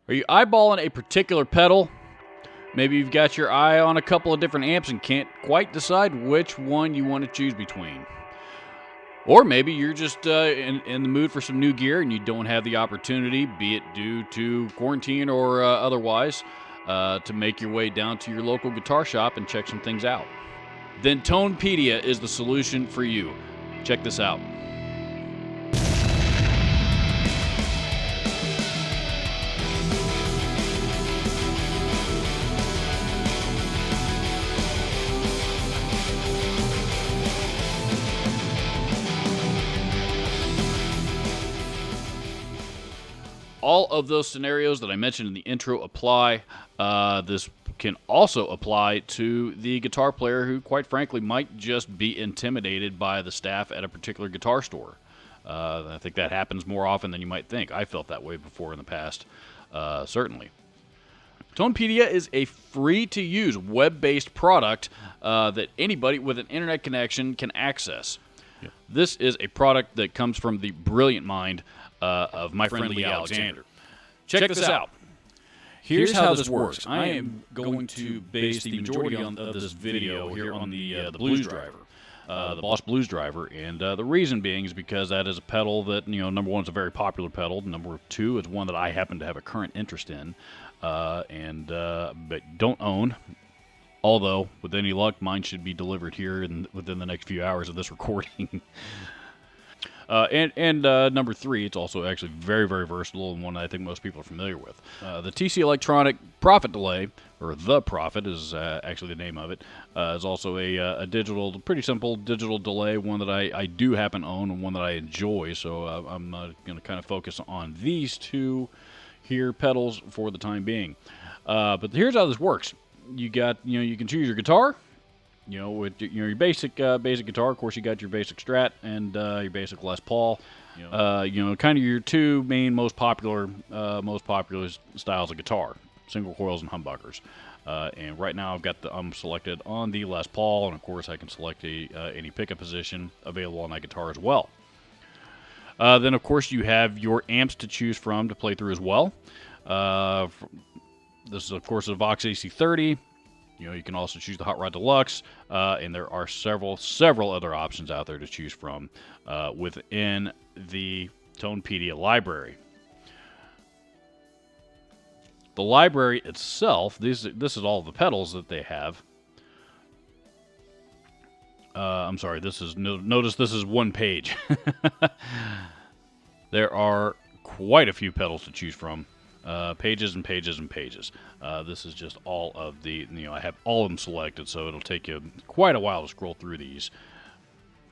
Are you eyeballing a particular pedal? Maybe you've got your eye on a couple of different amps and can't quite decide which one you want to choose between. Or maybe you're just in the mood for some new gear and you don't have the opportunity, be it due to quarantine or otherwise, to make your way down to your local guitar shop and check some things out. Then Tonepedia is the solution for you. Check this out. All of those scenarios that I mentioned in the intro apply. This can also apply to the guitar player who, quite frankly, might just be intimidated by the staff at a particular guitar store. I think that happens more often than you might think. I felt that way before in the past, certainly. Tonepedia is a free-to-use web-based product that anybody with an internet connection can access. Yeah. This is a product that comes from the brilliant mind of my friend Lee Alexander. Check this out. Here's how this works. I am going to base the majority of this video here on the Blues Driver, the Boss Blues Driver, and the reason being is because that is a pedal that, number one, is a very popular pedal. Number two, it's one that I happen to have a current interest in, but don't own. Although, with any luck, mine should be delivered here within the next few hours of this recording. Number three, it's also actually very, very versatile and one that I think most people are familiar with. The TC Electronic Prophet Delay, or The Prophet is actually the name of it, is also a digital, pretty simple digital delay, one that I do happen to own and one that I enjoy, so I'm going to kind of focus on these two here pedals for the time being. But here's how this works. You got, you can choose your guitar. With your basic guitar, of course, you got your basic Strat and your basic Les Paul. Kind of your two main most popular styles of guitar: single coils and humbuckers. And right now, I'm selected on the Les Paul, and of course, I can select any pickup position available on that guitar as well. Then, of course, you have your amps to choose from to play through as well. This is, of course, a Vox AC30. You can also choose the Hot Rod Deluxe, and there are several other options out there to choose from within the Tonepedia library. The library itself, this is all the pedals that they have. I'm sorry, notice this is one page. There are quite a few pedals to choose from. Pages and pages and pages. This is just all of the, I have all of them selected, so it'll take you quite a while to scroll through these.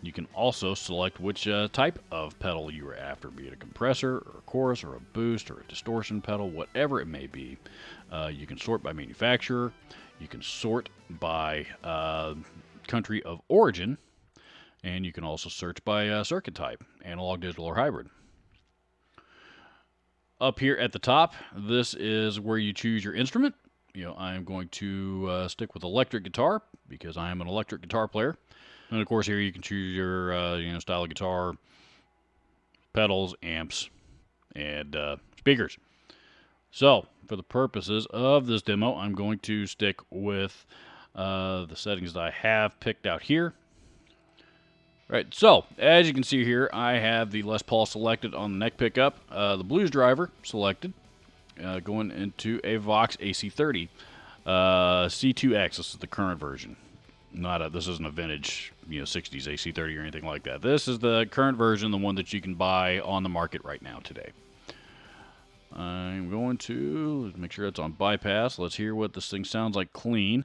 You can also select which type of pedal you are after, be it a compressor, or a chorus, or a boost, or a distortion pedal, whatever it may be. You can sort by manufacturer. You can sort by country of origin, and you can also search by circuit type, analog, digital, or hybrid. Up here at the top, this is where you choose your instrument. I am going to stick with electric guitar because I am an electric guitar player. And of course, here you can choose your style of guitar, pedals, amps, and speakers. So, for the purposes of this demo, I'm going to stick with the settings that I have picked out here. Right, so, as you can see here, I have the Les Paul selected on the neck pickup, the Blues Driver selected, going into a Vox AC30, C2X, this is the current version. This isn't a vintage, 60s AC30 or anything like that. This is the current version, the one that you can buy on the market right now today. I'm going to make sure it's on bypass. Let's hear what this thing sounds like clean.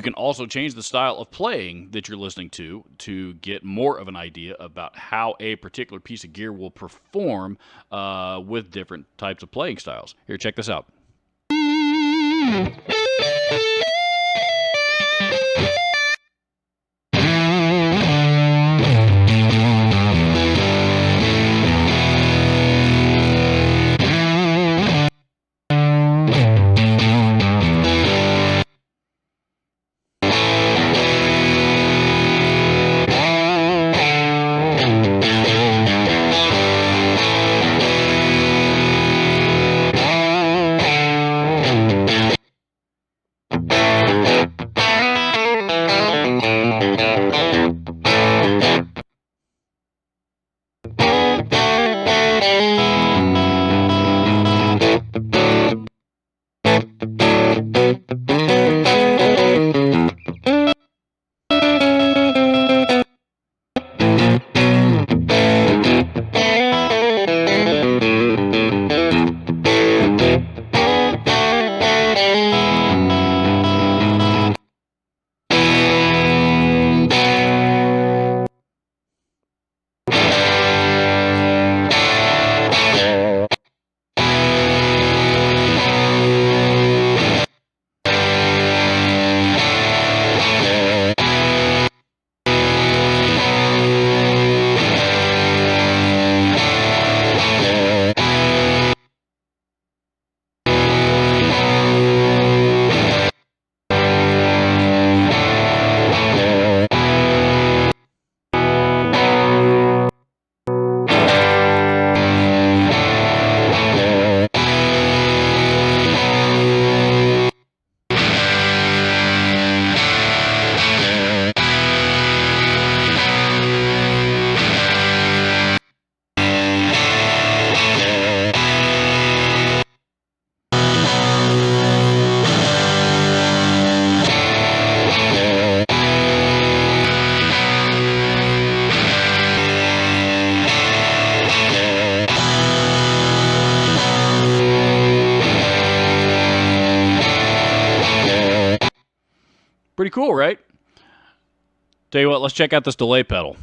You can also change the style of playing that you're listening to get more of an idea about how a particular piece of gear will perform with different types of playing styles. Here, check this out. Pretty cool, right? Tell you what, let's check out this delay pedal.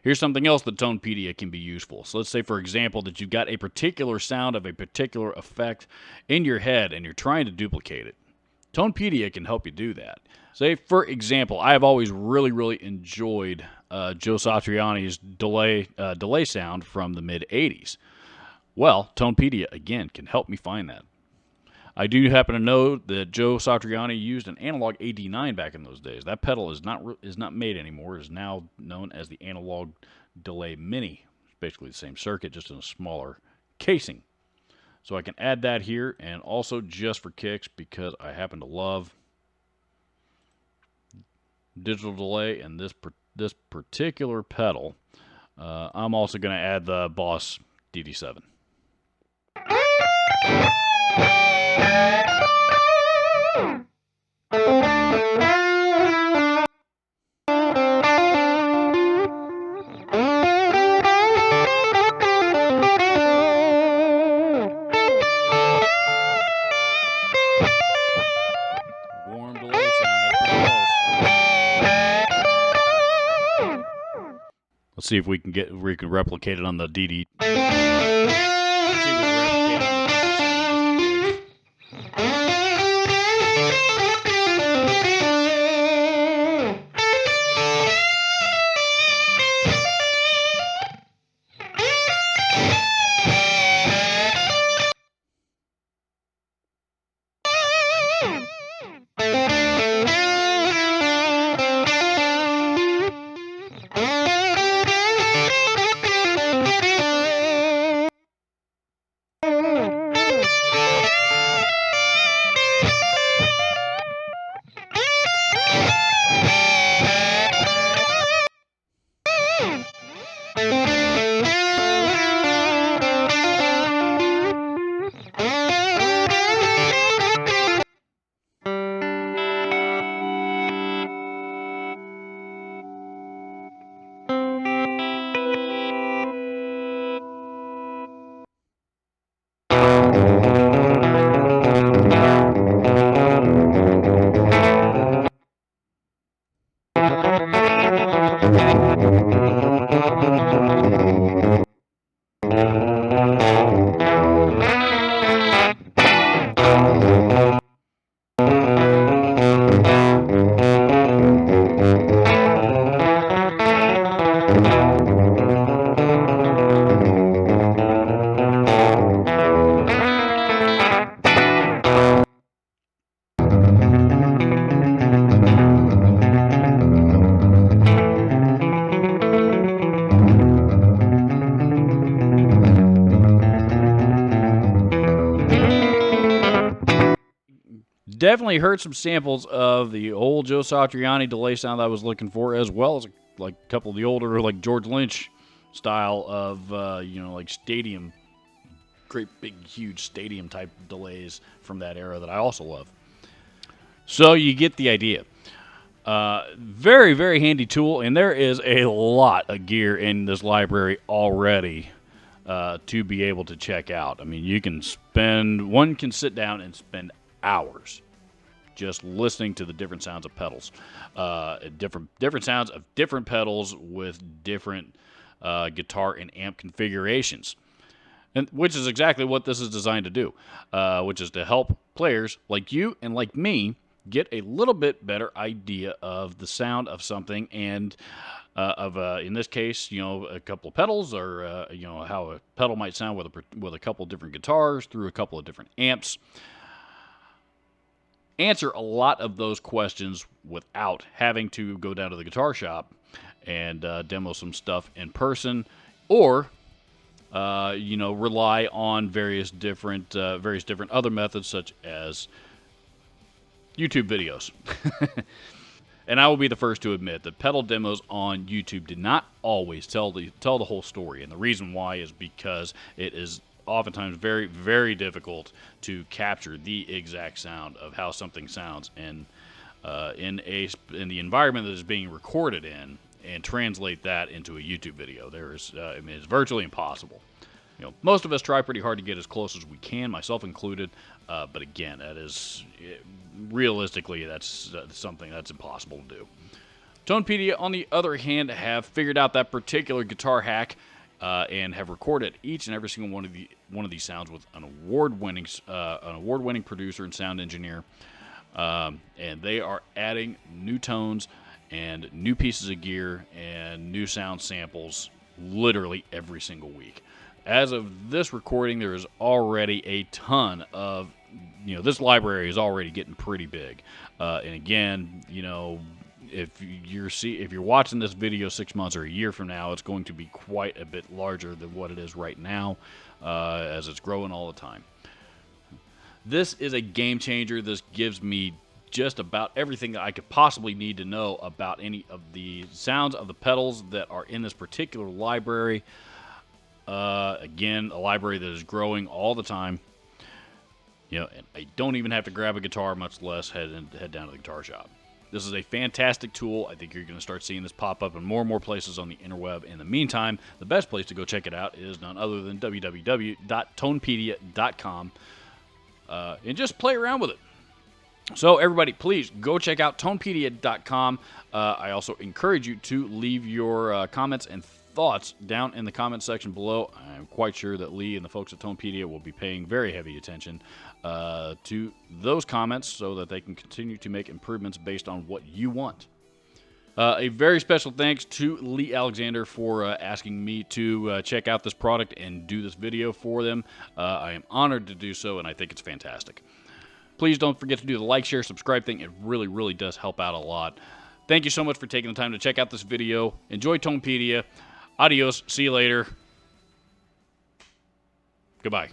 Here's something else that Tonepedia can be useful. So let's say, for example, that you've got a particular sound of a particular effect in your head and you're trying to duplicate it. Tonepedia can help you do that. Say, for example, I have always really enjoyed Joe Satriani's delay sound from the mid-'80s. Well, Tonepedia, again, can help me find that. I do happen to know that Joe Satriani used an analog AD9 back in those days. That pedal is not made anymore. It is now known as the Analog Delay Mini. It's basically the same circuit, just in a smaller casing. So I can add that here, and also just for kicks, because I happen to love digital delay and this particular pedal, I'm also going to add the Boss DD7. Warm delay sound, that's pretty close. Let's see if we can replicate it on the DD. Let's see if we can replicate it on the DD7. Definitely heard some samples of the old Joe Satriani delay sound that I was looking for, as well as like a couple of the older, like George Lynch style of, like stadium, great big huge stadium type delays from that era that I also love. So you get the idea. Very, very handy tool, and there is a lot of gear in this library already to be able to check out. I mean, one can sit down and spend hours just listening to the different sounds of pedals, different sounds of different pedals with different guitar and amp configurations, and which is exactly what this is designed to do, which is to help players like you and like me get a little bit better idea of the sound of something, and in this case, a couple of pedals, or how a pedal might sound with a couple of different guitars through a couple of different amps. Answer a lot of those questions without having to go down to the guitar shop and demo some stuff in person, or rely on various different other methods such as YouTube videos. And I will be the first to admit that pedal demos on YouTube did not always tell the whole story, and the reason why is because it is oftentimes very, very difficult to capture the exact sound of how something sounds in the environment that is being recorded in, and translate that into a YouTube video. It's virtually impossible. Most of us try pretty hard to get as close as we can, myself included. But again, realistically, that's something that's impossible to do. Tonepedia, on the other hand, have figured out that particular guitar hack and have recorded each and every single one of these sounds with an award-winning producer and sound engineer, and they are adding new tones and new pieces of gear and new sound samples literally every single week. As of this recording, there is already a ton of, this library is already getting pretty big. And again, if you're watching this video 6 months or a year from now, it's going to be quite a bit larger than what it is right now, as it's growing all the time. This is a game changer. This gives me just about everything that I could possibly need to know about any of the sounds of the pedals that are in this particular library. Again, a library that is growing all the time. You know, and I don't even have to grab a guitar, much less head down to the guitar shop. This is a fantastic tool. I think you're going to start seeing this pop up in more and more places on the interweb. In the meantime, the best place to go check it out is none other than www.tonepedia.com, and just play around with it. So everybody, please go check out tonepedia.com. I also encourage you to leave your comments and thoughts down in the comment section below. I'm quite sure that Lee and the folks at Tonepedia will be paying very heavy attention to those comments so that they can continue to make improvements based on what you want. A very special thanks to Lee Alexander for asking me to check out this product and do this video for them. I am honored to do so, and I think it's fantastic. Please don't forget to do the like, share, subscribe thing. It really, really does help out a lot. Thank you so much for taking the time to check out this video. Enjoy Tonepedia. Adios. See you later. Goodbye.